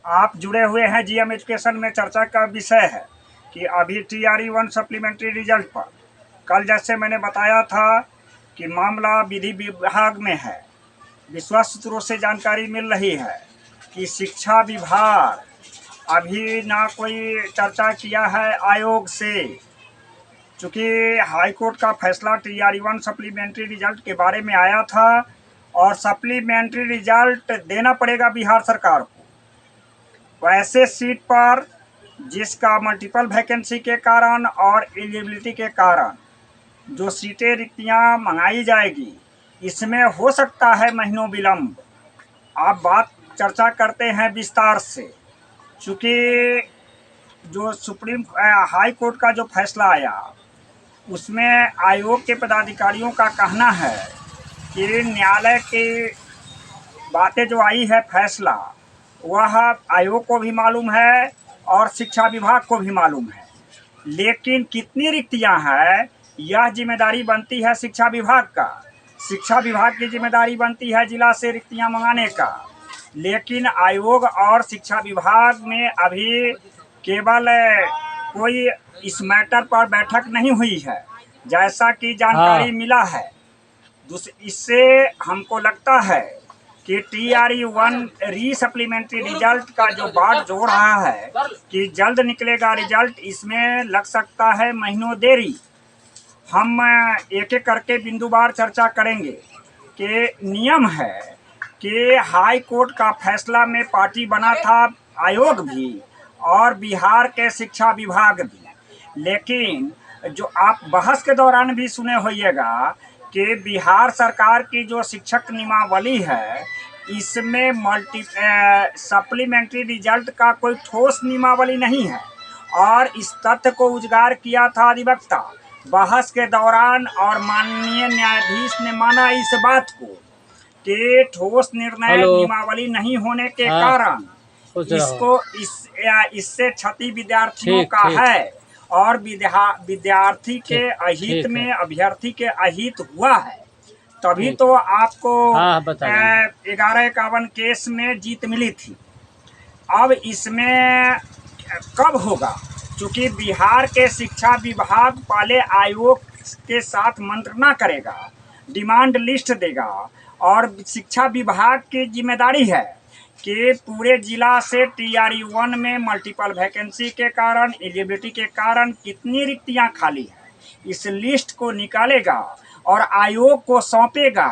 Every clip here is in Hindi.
आप जुड़े हुए हैं जीएम एजुकेशन में। चर्चा का विषय है कि अभी TRE-1 सप्लीमेंट्री रिजल्ट पर कल जैसे मैंने बताया था कि मामला विधि विभाग में है। विश्वस्त सूत्रों से जानकारी मिल रही है कि शिक्षा विभाग अभी ना कोई चर्चा किया है आयोग से, चूँकि हाईकोर्ट का फैसला TRE-1 सप्लीमेंट्री रिजल्ट के बारे में आया था और सप्लीमेंट्री रिजल्ट देना पड़ेगा बिहार सरकार को वैसे सीट पर जिसका मल्टीपल वैकेंसी के कारण और एलिजिबिलिटी के कारण जो सीटें रिक्तियां मंगाई जाएगी, इसमें हो सकता है महीनों विलम्ब। आप बात चर्चा करते हैं विस्तार से, चूँकि जो हाई कोर्ट का जो फैसला आया उसमें आयोग के पदाधिकारियों का कहना है कि न्यायालय की बातें जो आई है फैसला, वह आयोग को भी मालूम है और शिक्षा विभाग को भी मालूम है, लेकिन कितनी रिक्तियां हैं यह जिम्मेदारी बनती है शिक्षा विभाग का। शिक्षा विभाग की जिम्मेदारी बनती है जिला से रिक्तियां मंगाने का, लेकिन आयोग और शिक्षा विभाग में अभी केवल कोई इस मैटर पर बैठक नहीं हुई है, जैसा कि जानकारी मिला है। इससे हमको लगता है कि TRE-1 री-सप्लीमेंट्री रिजल्ट का जो बात जोड़ रहा है कि जल्द निकलेगा रिजल्ट, इसमें लग सकता है महीनों देरी। हम एक एक करके बिंदुवार चर्चा करेंगे कि नियम है कि हाई कोर्ट का फैसला में पार्टी बना था आयोग भी और बिहार के शिक्षा विभाग भी, लेकिन जो आप बहस के दौरान भी सुने होइएगा कि बिहार सरकार की जो शिक्षक नियमावली है, इसमें सप्लीमेंट्री रिजल्ट का कोई ठोस नियमावली नहीं है। और इस तथ्य को उजागर किया था अधिवक्ता बहस के दौरान, और माननीय न्यायाधीश ने माना इस बात को कि ठोस निर्णय नियमावली नहीं होने के कारण इससे क्षति विद्यार्थियों का है और विद्यार्थी के अहित में, अभ्यर्थी के अहित हुआ है, तभी तो आपको 1151 केस में जीत मिली थी। अब इसमें कब होगा, चूँकि बिहार के शिक्षा विभाग पहले आयोग के साथ मंत्रणा करेगा, डिमांड लिस्ट देगा, और शिक्षा विभाग की जिम्मेदारी है कि पूरे जिला से TRE-1 में मल्टीपल वैकेंसी के कारण, एलिजिबिलिटी के कारण कितनी रिक्तियां खाली हैं, इस लिस्ट को निकालेगा और आयोग को सौंपेगा।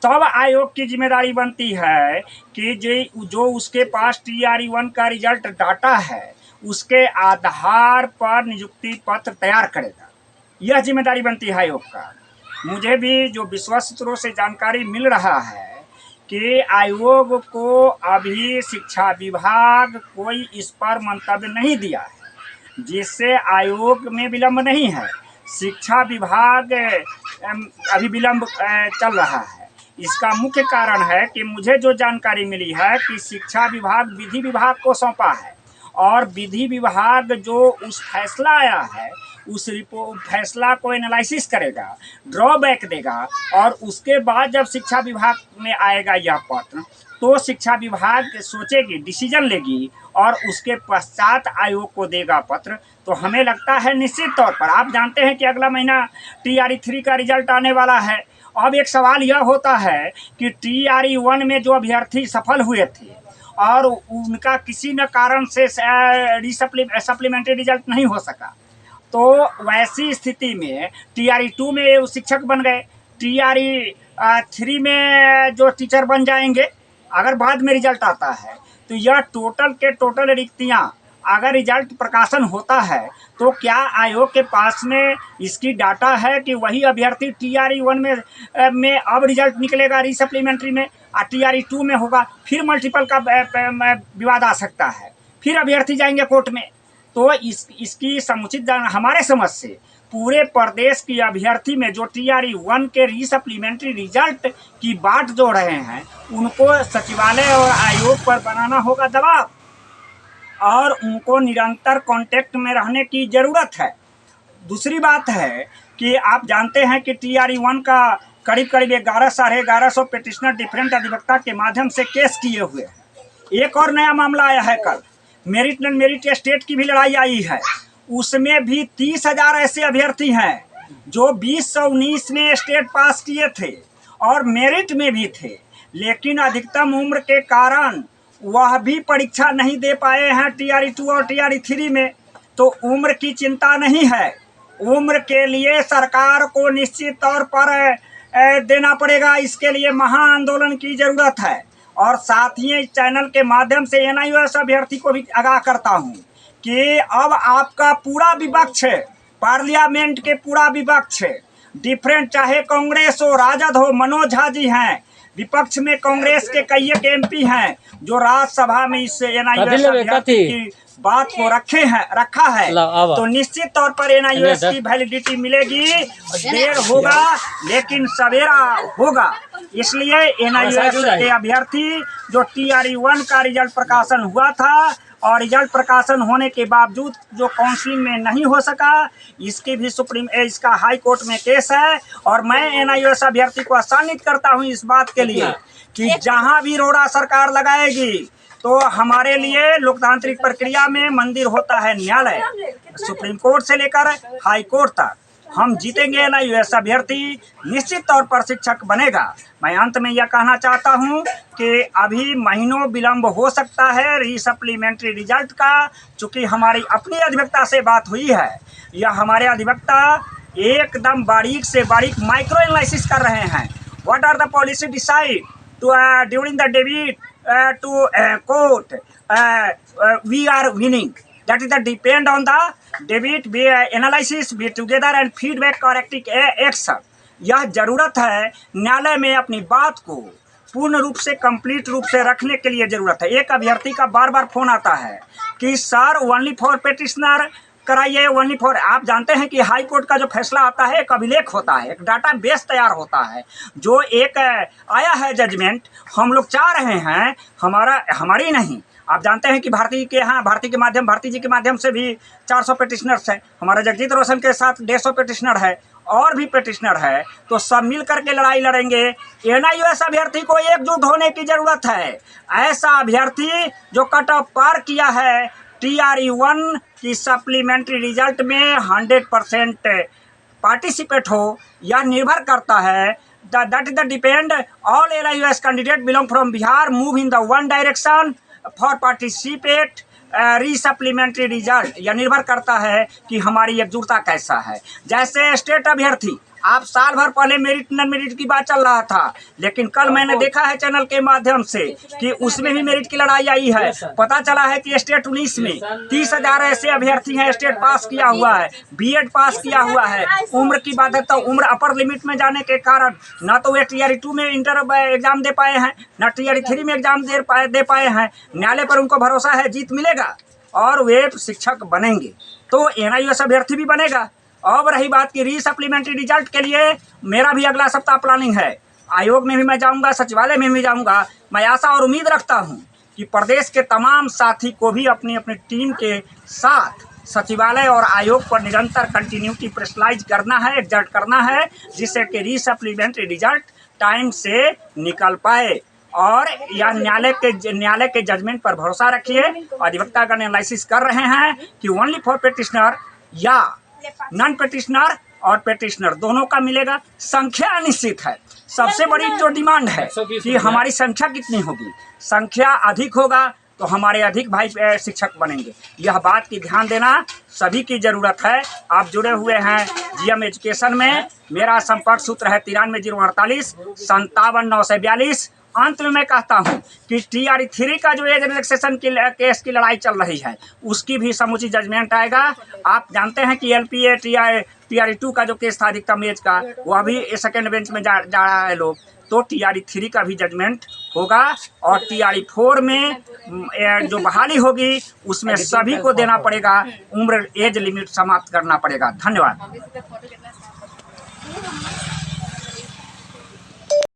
तब आयोग की जिम्मेदारी बनती है कि जो उसके पास TRE-1 का रिजल्ट डाटा है उसके आधार पर नियुक्ति पत्र तैयार करेगा। यह जिम्मेदारी बनती है आयोग का। मुझे भी जो विश्वस्त सूत्रों से जानकारी मिल रहा है कि आयोग को अभी शिक्षा विभाग कोई इस पर मंतव्य नहीं दिया है, जिससे आयोग में विलम्ब नहीं है। शिक्षा विभाग अभी विलम्ब चल रहा है। इसका मुख्य कारण है कि मुझे जो जानकारी मिली है कि शिक्षा विभाग विधि विभाग को सौंपा है और विधि विभाग जो उस फैसला आया है उस फैसला को एनालिसिस करेगा, ड्रॉबैक देगा, और उसके बाद जब शिक्षा विभाग में आएगा यह पत्र तो शिक्षा विभाग सोचेगी, डिसीजन लेगी और उसके पश्चात आयोग को देगा पत्र। तो हमें लगता है निश्चित तौर पर, आप जानते हैं कि अगला महीना TRE-3 का रिजल्ट आने वाला है। अब एक सवाल यह होता है कि TRE-1 में जो अभ्यर्थी सफल हुए थे और उनका किसी न कारण से सप्लीमेंट्री रिजल्ट नहीं हो सका, तो वैसी स्थिति में TRE-2 में शिक्षक बन गए, TRE-3 में जो टीचर बन जाएंगे अगर बाद में रिजल्ट आता है, तो यह टोटल के टोटल रिक्तियां अगर रिजल्ट प्रकाशन होता है तो क्या आयोग के पास में इसकी डाटा है कि वही अभ्यर्थी TRE-1 में अब रिजल्ट निकलेगा री-सप्लीमेंट्री में और TRE-2 में होगा, फिर मल्टीपल का विवाद आ सकता है, फिर अभ्यर्थी जाएंगे कोर्ट में। तो इसकी समुचित हमारे समझ से पूरे प्रदेश की अभ्यर्थी में जो TRE-1 के री-सप्लीमेंट्री रिजल्ट की बात जो रहे हैं, उनको सचिवालय और आयोग पर बनाना होगा दबाव और उनको निरंतर कांटेक्ट में रहने की ज़रूरत है। दूसरी बात है कि आप जानते हैं कि TRE-1 का करीब 1100 साढ़े 1100 पिटिशनर डिफरेंट अधिवक्ता के माध्यम से केस किए हुए हैं। एक और नया मामला आया है कल, मेरिट नॉन मेरिट स्टेट की भी लड़ाई आई है। उसमें भी 30,000 ऐसे अभ्यर्थी हैं जो 2019 में स्टेट पास किए थे और मेरिट में भी थे, लेकिन अधिकतम उम्र के कारण वह भी परीक्षा नहीं दे पाए हैं TRE 2 और TRE 3 में। तो उम्र की चिंता नहीं है, उम्र के लिए सरकार को निश्चित तौर पर देना पड़ेगा। इसके लिए महा आंदोलन की जरूरत है। और साथ ही इस चैनल के माध्यम से NIOS अभ्यर्थी को भी आगाह करता हूँ कि अब आपका पूरा विपक्ष है, पार्लियामेंट के पूरा विपक्ष है, डिफरेंट, चाहे कांग्रेस हो, राजद हो, मनोज झा जी हैं विपक्ष में, कांग्रेस के कई एक MP हैं जो राज्यसभा में इस NIOS अभ्यर्थी की बात को रखा है। तो निश्चित तौर पर NIOS की वैलिडिटी मिलेगी, देर होगा लेकिन सवेरा होगा। इसलिए NIOS के अभ्यर्थी जो TRE 1 का रिजल्ट प्रकाशन हुआ था और रिजल्ट प्रकाशन होने के बावजूद जो काउंसलिंग में नहीं हो सका, इसकी भी इसका हाई कोर्ट में केस है। और मैं NIOS अभ्यर्थी को आसानित करता हूं इस बात के लिए कि जहां भी रोड़ा सरकार लगाएगी तो हमारे लिए लोकतांत्रिक प्रक्रिया में मंदिर होता है न्यायालय, सुप्रीम कोर्ट से लेकर हाई कोर्ट तक। हम जीतेंगे, NIOS अभ्यर्थी निश्चित तौर पर शिक्षक बनेगा। मैं अंत में यह कहना चाहता हूं कि अभी महीनों विलंब हो सकता है रीसप्लीमेंट्री रिजल्ट का, चूँकि हमारी अपनी अधिवक्ता से बात हुई है। यह हमारे अधिवक्ता एकदम बारीक से बारीक माइक्रो एनालिसिस कर रहे हैं। What are the policy decide to during the debit to court we are winning. That is the depend on the debit be analysis be together and feedback corrective action. यह जरूरत है न्यायालय में अपनी बात को पूर्ण रूप से कंप्लीट रूप से रखने के लिए जरूरत है। एक अभ्यर्थी का बार बार फोन आता है कि सर ओनली फॉर पेटिशनर कराइए, ओनली फॉर। आप जानते हैं कि हाई कोर्ट का जो फैसला आता है एक अभिलेख होता है, एक डाटा बेस तैयार होता है। जो एक आया है जजमेंट, हम लोग चाह रहे हैं हमारी नहीं, आप जानते हैं कि भारती जी के माध्यम से भी 400 पेटिशनर्स हैं, हमारे जगजीत रोशन के साथ 150 पेटिशनर है और भी पेटिशनर है। तो सब मिल करके लड़ाई लड़ेंगे। NIOS अभ्यर्थी को एकजुट होने की जरूरत है। ऐसा अभ्यर्थी जो कट ऑफ पार किया है TRE 1 की सप्लीमेंट्री रिजल्ट में 100% पार्टिसिपेट हो, यह निर्भर करता है that is the depend all NIOS candidate belong from Bihar move in the one direction for participate resupplementary result. यह निर्भर करता है कि हमारी एकजुटता कैसा है। जैसे स्टेट अभ्यर्थी, आप साल भर पहले मेरिट नॉन मेरिट की बात चल रहा था, लेकिन कल मैंने देखा है चैनल के माध्यम से कि उसमें भी मेरिट की लड़ाई आई है। पता चला है कि स्टेट 19 में 30,000 ऐसे अभ्यर्थी हैं स्टेट पास किया हुआ है, BEd पास किया हुआ है। उम्र की बात है तो उम्र अपर लिमिट में जाने के कारण ना तो वे TRE 2 में इंटर एग्जाम दे पाए हैं, ना TRE 3 में एग्जाम दे पाए हैं। न्यायालय पर उनको भरोसा है जीत मिलेगा और वे शिक्षक बनेंगे, तो NIOS अभ्यर्थी भी बनेगा। अब रही बात की रीसप्लीमेंट्री रिजल्ट के लिए मेरा भी अगला सप्ताह प्लानिंग है, आयोग में भी मैं जाऊंगा, सचिवालय में भी जाऊंगा। मैं आशा और उम्मीद रखता हूं कि प्रदेश के तमाम साथी को भी अपनी अपनी टीम के साथ सचिवालय और आयोग पर निरंतर कंटिन्यूटी प्रेशराइज करना है, एग्जर्ट करना है, जिससे कि रीसप्लीमेंट्री रिजल्ट टाइम से निकल पाए। और यह न्यायालय के जजमेंट पर भरोसा रखिए। अधिवक्तागण एनालिसिस कर रहे हैं कि ओनली फॉर पेटिशनर या नॉन पेटिशनर और पेटिशनर दोनों का मिलेगा। संख्या अनिश्चित है, सबसे बड़ी जो डिमांड है कि हमारी संख्या कितनी होगी। संख्या अधिक होगा तो हमारे अधिक भाई शिक्षक बनेंगे। यह बात की ध्यान देना सभी की जरूरत है। आप जुड़े हुए हैं GM एजुकेशन में, मेरा संपर्क सूत्र है 93 048 57 942। अंत में मैं कहता हूं कि TRE 3 का जो एज रिलैक्सेशन की केस की लड़ाई चल रही है उसकी भी समुचित जजमेंट आएगा। आप जानते हैं कि LPA TRE 2 का जो केस था अधिकतम एज का, वह भी सेकेंड बेंच में जा रहा है लोग। तो TRE 3 का भी जजमेंट होगा और TRE 4 में जो बहाली होगी उसमें सभी को देना पड़ेगा, उम्र एज लिमिट समाप्त करना पड़ेगा। धन्यवाद।